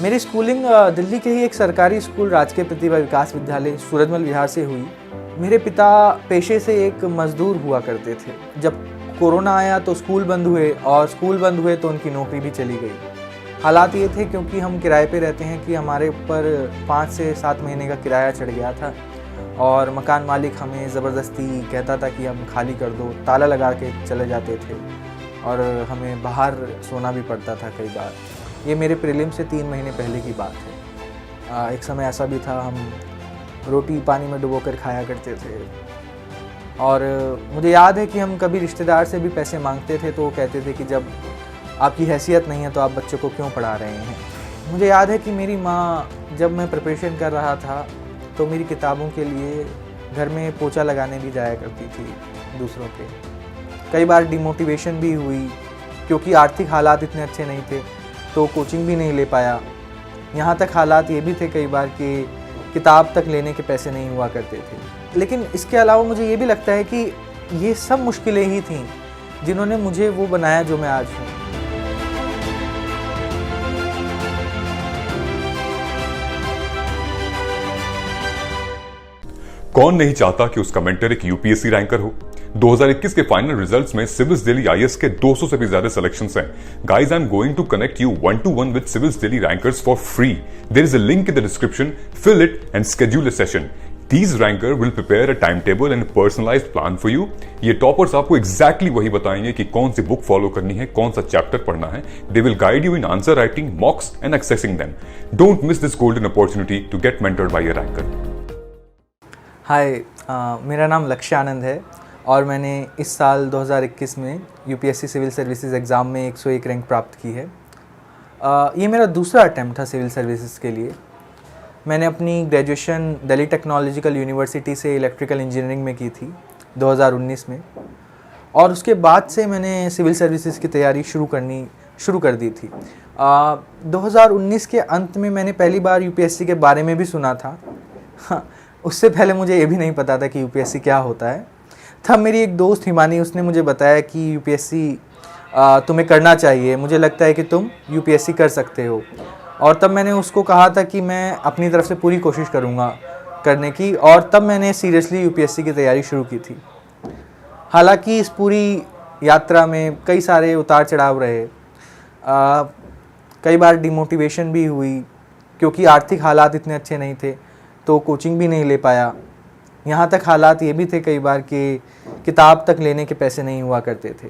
मेरी स्कूलिंग दिल्ली के ही एक सरकारी स्कूल राजकीय प्रतिभा विकास विद्यालय सूरजमल विहार से हुई। मेरे पिता पेशे से एक मज़दूर हुआ करते थे। जब कोरोना आया तो स्कूल बंद हुए और स्कूल बंद हुए तो उनकी नौकरी भी चली गई। हालात ये थे क्योंकि हम किराए पे रहते हैं कि हमारे ऊपर 5 से 7 महीने का किराया चढ़ गया था और मकान मालिक हमें ज़बरदस्ती कहता था कि हम खाली कर दो, ताला लगा के चले जाते थे और हमें बाहर सोना भी पड़ता था कई बार। ये मेरे प्रीलिम से 3 महीने पहले की बात है। एक समय ऐसा भी था हम रोटी पानी में डुबोकर खाया करते थे और मुझे याद है कि हम कभी रिश्तेदार से भी पैसे मांगते थे तो वो कहते थे कि जब आपकी हैसियत नहीं है तो आप बच्चों को क्यों पढ़ा रहे हैं। मुझे याद है कि मेरी माँ जब मैं प्रिपरेशन कर रहा था तो मेरी किताबों के लिए घर में पोछा लगाने भी जाया करती थी दूसरों के। कई बार डिमोटिवेशन भी हुई क्योंकि आर्थिक हालात इतने अच्छे नहीं थे तो कोचिंग भी नहीं ले पाया। यहाँ तक हालात ये भी थे कई बार कि किताब तक लेने के पैसे नहीं हुआ करते थे। लेकिन इसके अलावा मुझे ये भी लगता है कि ये सब मुश्किलें ही थीं जिन्होंने मुझे वो बनाया जो मैं आज हूँ। कौन नहीं चाहता कि उसका मेंटर एक यूपीएससी रैंकर हो। 2021 के फाइनल रिजल्ट्स में सिविल्स दिल्ली आईएएस के 200 से भी ज्यादा सिलेक्शंस हैं। Guys, I am going to connect you 1-to-1 with civils Delhi rankers for free. There is a link in the description, fill it and schedule a session. These ranker will prepare a timetable and a personalized plan for you. ये toppers आपको exactly वही बताएंगे कि कौन सी book follow करनी है, कौन सा चैप्टर पढ़ना है। They will guide you in answer writing, mocks and accessing them. Don't miss this golden opportunity to get mentored by a ranker. हाय, मेरा नाम लक्ष्य आनंद है और मैंने इस साल 2021 में यूपीएससी सिविल सर्विसेज एग्ज़ाम में 101 रैंक प्राप्त की है। ये मेरा दूसरा अटैम्प्ट था सिविल सर्विसेज के लिए। मैंने अपनी ग्रेजुएशन दिल्ली टेक्नोलॉजिकल यूनिवर्सिटी से इलेक्ट्रिकल इंजीनियरिंग में की थी 2019 में और उसके बाद से मैंने सिविल सर्विसेज की तैयारी शुरू कर दी थी। 2019 के अंत में मैंने पहली बार यूपीएससी के बारे में भी सुना था। हाँ, उससे पहले मुझे ये भी नहीं पता था कि यूपीएससी क्या होता है। तब मेरी एक दोस्त हिमानी, उसने मुझे बताया कि यूपीएससी तुम्हें करना चाहिए, मुझे लगता है कि तुम यूपीएससी कर सकते हो। और तब मैंने उसको कहा था कि मैं अपनी तरफ से पूरी कोशिश करूँगा करने की और तब मैंने सीरियसली यूपीएससी की तैयारी शुरू की थी। हालांकि इस पूरी यात्रा में कई सारे उतार चढ़ाव रहे। कई बार डिमोटिवेशन भी हुई क्योंकि आर्थिक हालात इतने अच्छे नहीं थे तो कोचिंग भी नहीं ले पाया। यहाँ तक हालात ये भी थे कई बार कि किताब तक लेने के पैसे नहीं हुआ करते थे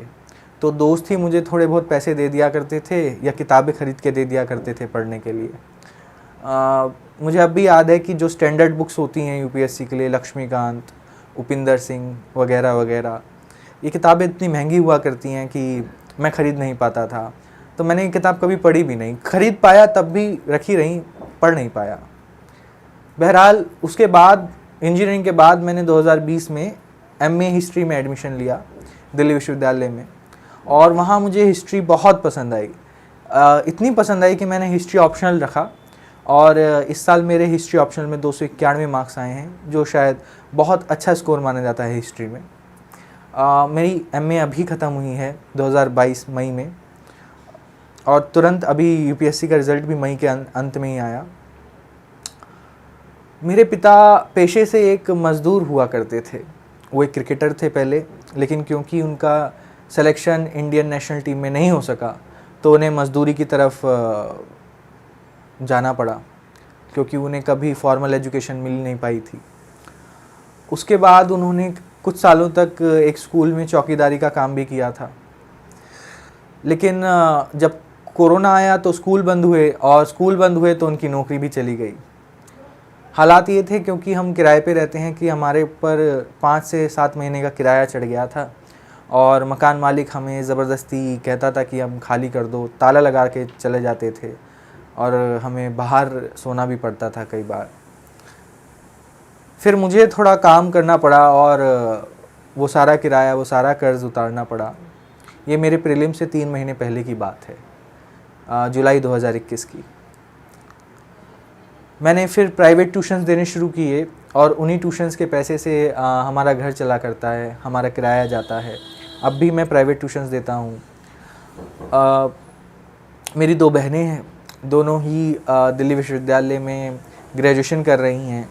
तो दोस्त ही मुझे थोड़े बहुत पैसे दे दिया करते थे या किताबें ख़रीद के दे दिया करते थे पढ़ने के लिए। मुझे अब भी याद है कि जो स्टैंडर्ड बुक्स होती हैं यूपीएससी के लिए, लक्ष्मीकांत, उपिंदर सिंह वगैरह वगैरह, ये किताबें इतनी महंगी हुआ करती हैं कि मैं ख़रीद नहीं पाता था। तो मैंने ये किताब कभी पढ़ी भी नहीं, ख़रीद पाया तब भी रखी रही, पढ़ नहीं पाया। बहरहाल उसके बाद इंजीनियरिंग के बाद मैंने 2020 में एमए हिस्ट्री में एडमिशन लिया दिल्ली विश्वविद्यालय में और वहाँ मुझे हिस्ट्री बहुत पसंद आई। इतनी पसंद आई कि मैंने हिस्ट्री ऑप्शनल रखा और इस साल मेरे हिस्ट्री ऑप्शनल में 291 मार्क्स आए हैं, जो शायद बहुत अच्छा स्कोर माना जाता है हिस्ट्री में। मेरी एमए अभी ख़त्म हुई है 2022 मई में और तुरंत अभी यूपीएससी का रिज़ल्ट भी मई के अंत में ही आया। मेरे पिता पेशे से एक मज़दूर हुआ करते थे। वो एक क्रिकेटर थे पहले, लेकिन क्योंकि उनका सिलेक्शन इंडियन नेशनल टीम में नहीं हो सका तो उन्हें मज़दूरी की तरफ जाना पड़ा क्योंकि उन्हें कभी फॉर्मल एजुकेशन मिल नहीं पाई थी। उसके बाद उन्होंने कुछ सालों तक एक स्कूल में चौकीदारी का काम भी किया था। लेकिन जब कोरोना आया तो स्कूल बंद हुए और स्कूल बंद हुए तो उनकी नौकरी भी चली गई। हालात ये थे क्योंकि हम किराए पे रहते हैं कि हमारे ऊपर 5 से 7 महीने का किराया चढ़ गया था और मकान मालिक हमें ज़बरदस्ती कहता था कि हम खाली कर दो, ताला लगा के चले जाते थे और हमें बाहर सोना भी पड़ता था कई बार। फिर मुझे थोड़ा काम करना पड़ा और वो सारा किराया, वो सारा कर्ज़ उतारना पड़ा। ये मेरे प्रीलिम से 3 महीने पहले की बात है, जुलाई 2021 की। मैंने फिर प्राइवेट ट्यूशन्स देने शुरू किए और उन्हीं ट्यूशन्स के पैसे से हमारा घर चला करता है, हमारा किराया जाता है। अब भी मैं प्राइवेट ट्यूशन्स देता हूँ। मेरी 2 बहनें हैं दोनों ही दिल्ली विश्वविद्यालय में ग्रेजुएशन कर रही हैं।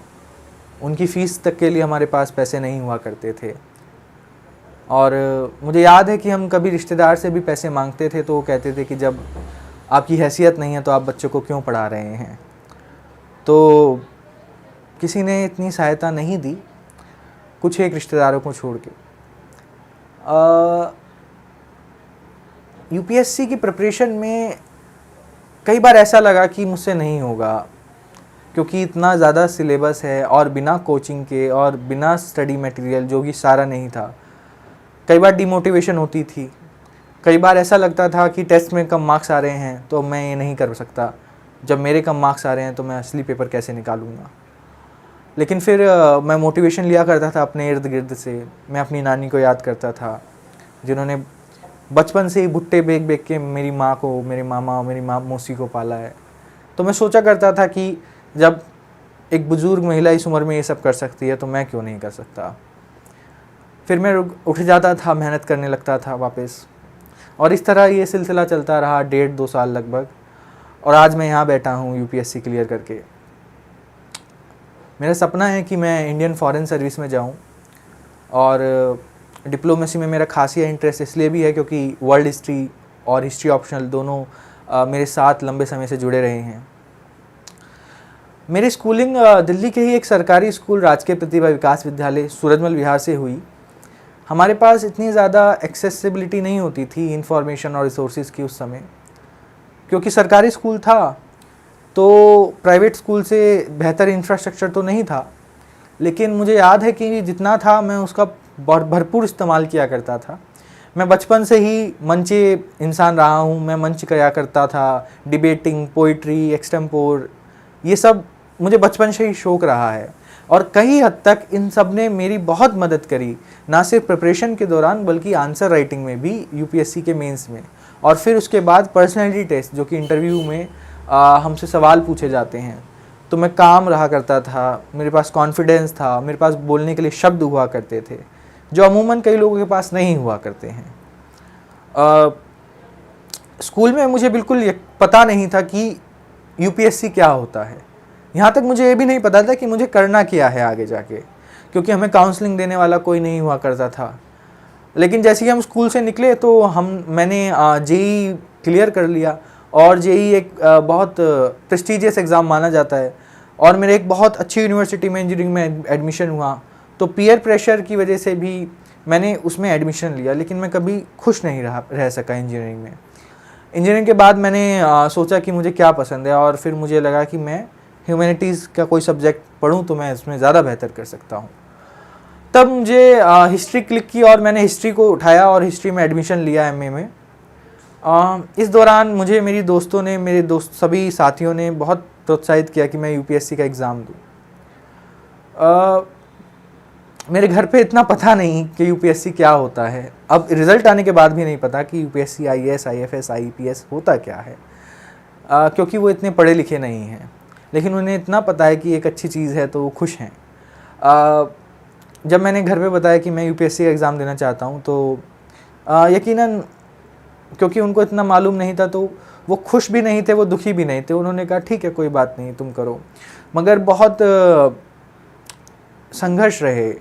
उनकी फ़ीस तक के लिए हमारे पास पैसे नहीं हुआ करते थे। और मुझे याद है कि हम कभी रिश्तेदार से भी पैसे मांगते थे तो वो कहते थे कि जब आपकी हैसियत नहीं है तो आप बच्चों को क्यों पढ़ा रहे हैं। तो किसी ने इतनी सहायता नहीं दी, कुछ एक रिश्तेदारों को छोड़ के। यूपीएससी की प्रिपरेशन में कई बार ऐसा लगा कि मुझसे नहीं होगा, क्योंकि इतना ज़्यादा सिलेबस है और बिना कोचिंग के और बिना स्टडी मटेरियल, जो कि सारा नहीं था। कई बार डिमोटिवेशन होती थी, कई बार ऐसा लगता था कि टेस्ट में कम मार्क्स आ रहे हैं तो मैं ये नहीं कर सकता, जब मेरे कम मार्क्स आ रहे हैं तो मैं असली पेपर कैसे निकालूंगा। लेकिन फिर मैं मोटिवेशन लिया करता था अपने इर्द गिर्द से। मैं अपनी नानी को याद करता था, जिन्होंने बचपन से ही भुट्टे बेच बेच के मेरी माँ को, मेरे मामा और मेरी मौसी को पाला है। तो मैं सोचा करता था कि जब एक बुज़ुर्ग महिला इस उम्र में ये सब कर सकती है तो मैं क्यों नहीं कर सकता। फिर मैं उठ जाता था, मेहनत करने लगता था वापस, और इस तरह ये सिलसिला चलता रहा 1.5-2 साल लगभग। और आज मैं यहाँ बैठा हूँ यूपीएससी क्लियर करके। मेरा सपना है कि मैं इंडियन फॉरेन सर्विस में जाऊँ, और डिप्लोमेसी में मेरा खासी इंटरेस्ट इसलिए भी है क्योंकि वर्ल्ड हिस्ट्री और हिस्ट्री ऑप्शनल दोनों मेरे साथ लंबे समय से जुड़े रहे हैं। मेरी स्कूलिंग दिल्ली के ही एक सरकारी स्कूल राजकीय प्रतिभा विकास विद्यालय सूरजमल विहार से हुई। हमारे पास इतनी ज़्यादा एक्सेसिबिलिटी नहीं होती थी इंफॉर्मेशन और रिसोर्सेज की उस समय, क्योंकि सरकारी स्कूल था तो प्राइवेट स्कूल से बेहतर इंफ्रास्ट्रक्चर तो नहीं था। लेकिन मुझे याद है कि जितना था मैं उसका भरपूर इस्तेमाल किया करता था। मैं बचपन से ही मंचे इंसान रहा हूँ। मैं मंच किया करता था, डिबेटिंग, पोइट्री, एक्सटेम्पोर, ये सब मुझे बचपन से ही शौक़ रहा है। और कई हद तक इन सब ने मेरी बहुत मदद करी, ना सिर्फ प्रिपरेशन के दौरान बल्कि आंसर राइटिंग में भी, यूपीएससी के मेंस में, और फिर उसके बाद पर्सनैलिटी टेस्ट, जो कि इंटरव्यू में हमसे सवाल पूछे जाते हैं। तो मैं काम रहा करता था, मेरे पास कॉन्फिडेंस था, मेरे पास बोलने के लिए शब्द हुआ करते थे जो अमूमन कई लोगों के पास नहीं हुआ करते हैं। स्कूल में मुझे बिल्कुल पता नहीं था कि यूपीएससी क्या होता है। यहाँ तक मुझे ये भी नहीं पता था कि मुझे करना क्या है आगे जाके, क्योंकि हमें काउंसलिंग देने वाला कोई नहीं हुआ करता था। लेकिन जैसे ही हम स्कूल से निकले तो मैंने जेईई क्लियर कर लिया, और जेईई एक बहुत प्रेस्टीजियस एग्ज़ाम माना जाता है, और मेरे एक बहुत अच्छी यूनिवर्सिटी में इंजीनियरिंग में एडमिशन हुआ। तो पीयर प्रेशर की वजह से भी मैंने उसमें एडमिशन लिया, लेकिन मैं कभी खुश नहीं रह सका इंजीनियरिंग में। इंजीनियरिंग के बाद मैंने सोचा कि मुझे क्या पसंद है, और फिर मुझे लगा कि मैं ह्यूमैनिटीज़ का कोई सब्जेक्ट पढूं तो मैं इसमें ज़्यादा बेहतर कर सकता हूं। तब मुझे हिस्ट्री क्लिक की और मैंने हिस्ट्री को उठाया और हिस्ट्री में एडमिशन लिया एमए में। इस दौरान मुझे मेरी दोस्तों ने, मेरे दोस्त सभी साथियों ने बहुत प्रोत्साहित किया कि मैं यूपीएससी का एग्ज़ाम दूँ। मेरे घर पे इतना पता नहीं कि यूपीएससी क्या होता है। अब रिज़ल्ट आने के बाद भी नहीं पता कि यूपीएससी, आईएएस, आईएफएस, आईपीएस होता क्या है, क्योंकि वो इतने पढ़े लिखे नहीं हैं। लेकिन उन्हें इतना पता है कि एक अच्छी चीज़ है तो वो खुश हैं। जब मैंने घर पे बताया कि मैं यूपीएससी का एग्ज़ाम देना चाहता हूँ तो यकीनन, क्योंकि उनको इतना मालूम नहीं था, तो वो खुश भी नहीं थे, वो दुखी भी नहीं थे। उन्होंने कहा ठीक है, कोई बात नहीं, तुम करो। मगर बहुत संघर्ष रहे,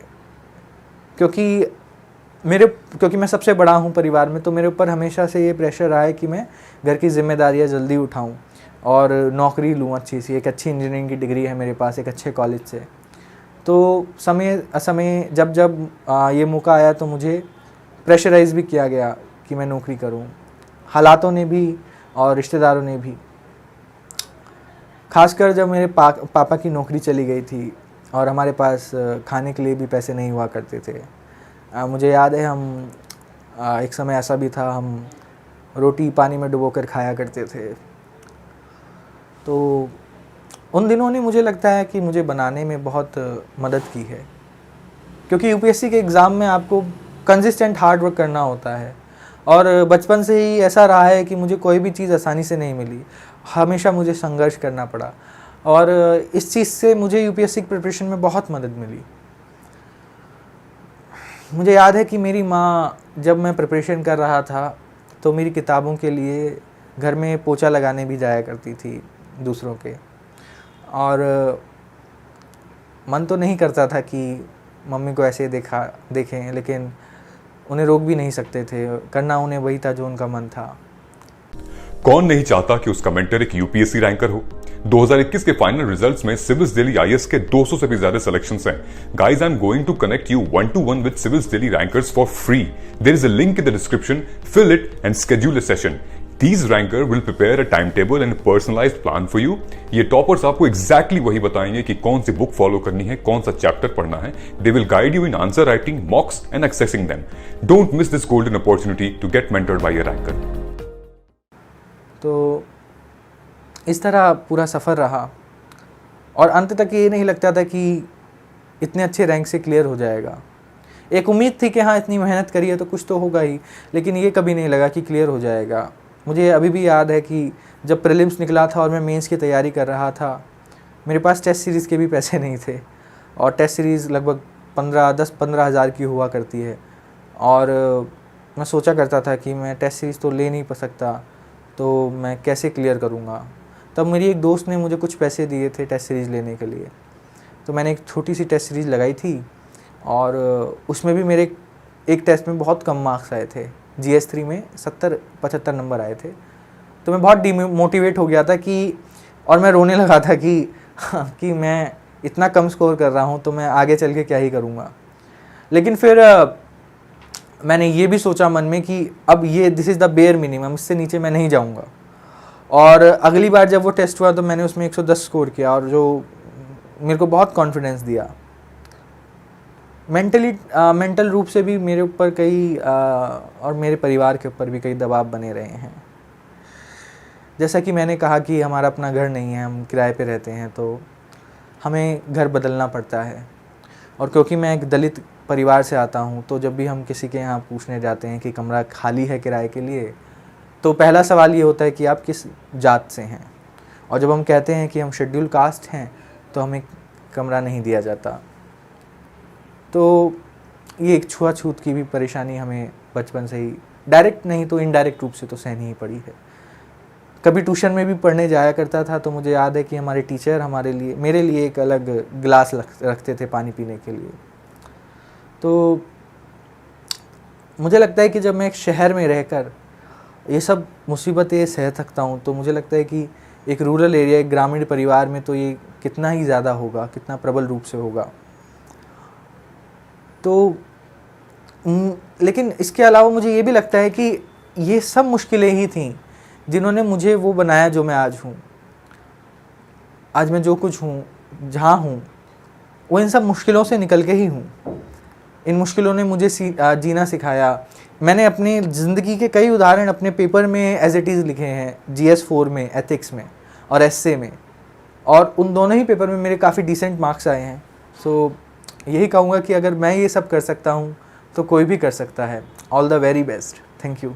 क्योंकि मैं सबसे बड़ा हूँ परिवार में, तो मेरे ऊपर हमेशा से ये प्रेशर रहा है कि मैं घर की जिम्मेदारियाँ जल्दी उठाऊँ और नौकरी लूँ अच्छी सी। एक अच्छी इंजीनियरिंग की डिग्री है मेरे पास, एक अच्छे कॉलेज से। तो समय असमय जब ये मौका आया तो मुझे प्रेशराइज़ भी किया गया कि मैं नौकरी करूं। हालातों ने भी और रिश्तेदारों ने भी। खासकर जब मेरे पापा की नौकरी चली गई थी और हमारे पास खाने के लिए भी पैसे नहीं हुआ करते थे। मुझे याद है एक समय ऐसा भी था, हम रोटी पानी में डुबोकर खाया करते थे। तो उन दिनों ने मुझे लगता है कि मुझे बनाने में बहुत मदद की है, क्योंकि यूपीएससी के एग्ज़ाम में आपको कंसिस्टेंट हार्ड वर्क करना होता है। और बचपन से ही ऐसा रहा है कि मुझे कोई भी चीज़ आसानी से नहीं मिली, हमेशा मुझे संघर्ष करना पड़ा, और इस चीज़ से मुझे यूपीएससी की प्रिपरेशन में बहुत मदद मिली। मुझे याद है कि मेरी माँ, जब मैं प्रिपरेशन कर रहा था तो मेरी किताबों के लिए घर में पोछा लगाने भी जाया करती थी दूसरों के। और मन तो नहीं करता था कि मम्मी को ऐसे देखें, लेकिन उन्हें रोक भी नहीं सकते थे, करना उन्हें वही था जो उनका मन था। कौन नहीं चाहता कि उसका मेंटर एक यूपीएससी रैंकर हो। 2021 के फाइनल रिजल्ट्स में सिविल्स दिल्ली आईएएस के 200 से भी ज्यादा सिलेक्शंस हैं। Guys, I am going to connect you 1-to-1 with civils Delhi rankers for free. There is a link in the description, fill it and schedule a session. These ranker will prepare a timetable and a personalized plan for you. ये toppers आपको exactly वही बताएंगे कि कौन सी book follow करनी है, कौन सा चैप्टर पढ़ना है। They will guide you in answer writing, mocks and accessing them. Don't miss this golden opportunity to get mentored by a ranker. तो इस तरह पूरा सफ़र रहा और अंत तक ये नहीं लगता था कि इतने अच्छे रैंक से क्लियर हो जाएगा। एक उम्मीद थी कि हाँ, इतनी मेहनत करी है तो कुछ तो होगा ही, लेकिन ये कभी नहीं लगा कि क्लियर हो जाएगा। मुझे अभी भी याद है कि जब प्रीलिम्स निकला था और मैं मेंस की तैयारी कर रहा था, मेरे पास टेस्ट सीरीज़ के भी पैसे नहीं थे और टेस्ट सीरीज़ लगभग 10-15 हज़ार की हुआ करती है। और मैं सोचा करता था कि मैं टेस्ट सीरीज़ तो ले नहीं सकता, तो मैं कैसे क्लियर करूँगा। तब मेरी एक दोस्त ने मुझे कुछ पैसे दिए थे टेस्ट सीरीज़ लेने के लिए, तो मैंने एक छोटी सी टेस्ट सीरीज़ लगाई थी और उसमें भी मेरे एक टेस्ट में बहुत कम मार्क्स आए थे। GS3 में 70-75 नंबर आए थे। तो मैं बहुत डिमोटिवेट हो गया था और मैं रोने लगा था कि मैं इतना कम स्कोर कर रहा हूँ तो मैं आगे चल के क्या ही करूँगा। लेकिन फिर मैंने ये भी सोचा मन में कि अब ये this is the bare minimum, इससे नीचे मैं नहीं जाऊँगा। और अगली बार जब वो टेस्ट हुआ तो मैंने उसमें 110 स्कोर किया और जो मेरे को बहुत कॉन्फिडेंस दिया। मेंटल रूप से भी मेरे ऊपर कई और मेरे परिवार के ऊपर भी कई दबाव बने रहे हैं। जैसा कि मैंने कहा कि हमारा अपना घर नहीं है, हम किराए पे रहते हैं, तो हमें घर बदलना पड़ता है। और क्योंकि मैं एक दलित परिवार से आता हूँ, तो जब भी हम किसी के यहाँ पूछने जाते हैं कि कमरा खाली है किराए के लिए, तो पहला सवाल ये होता है कि आप किस जात से हैं। और जब हम कहते हैं कि हम शेड्यूल कास्ट हैं तो हमें कमरा नहीं दिया जाता। तो ये एक छुआछूत की भी परेशानी हमें बचपन से ही डायरेक्ट नहीं तो इनडायरेक्ट रूप से तो सहनी ही पड़ी है। कभी ट्यूशन में भी पढ़ने जाया करता था तो मुझे याद है कि हमारे टीचर मेरे लिए एक अलग गिलास रखते थे पानी पीने के लिए। तो मुझे लगता है कि जब मैं एक शहर में रहकर ये सब मुसीबतें सह सकता हूँ, तो मुझे लगता है कि एक रूरल एरिया, एक ग्रामीण परिवार में तो ये कितना ही ज़्यादा होगा, कितना प्रबल रूप से होगा। तो लेकिन इसके अलावा मुझे ये भी लगता है कि ये सब मुश्किलें ही थीं जिन्होंने मुझे वो बनाया जो मैं आज हूँ। आज मैं जो कुछ हूँ, जहाँ हूँ, वो इन सब मुश्किलों से निकल के ही हूँ। इन मुश्किलों ने मुझे जीना सिखाया। मैंने अपनी ज़िंदगी के कई उदाहरण अपने पेपर में एज इट इज़ लिखे हैं, GS4 में, एथिक्स में और एस्से में, और उन दोनों ही पेपर में मेरे काफ़ी डिसेंट मार्क्स आए हैं। सो यही कहूँगा कि अगर मैं ये सब कर सकता हूँ तो कोई भी कर सकता है। All the very best. Thank you.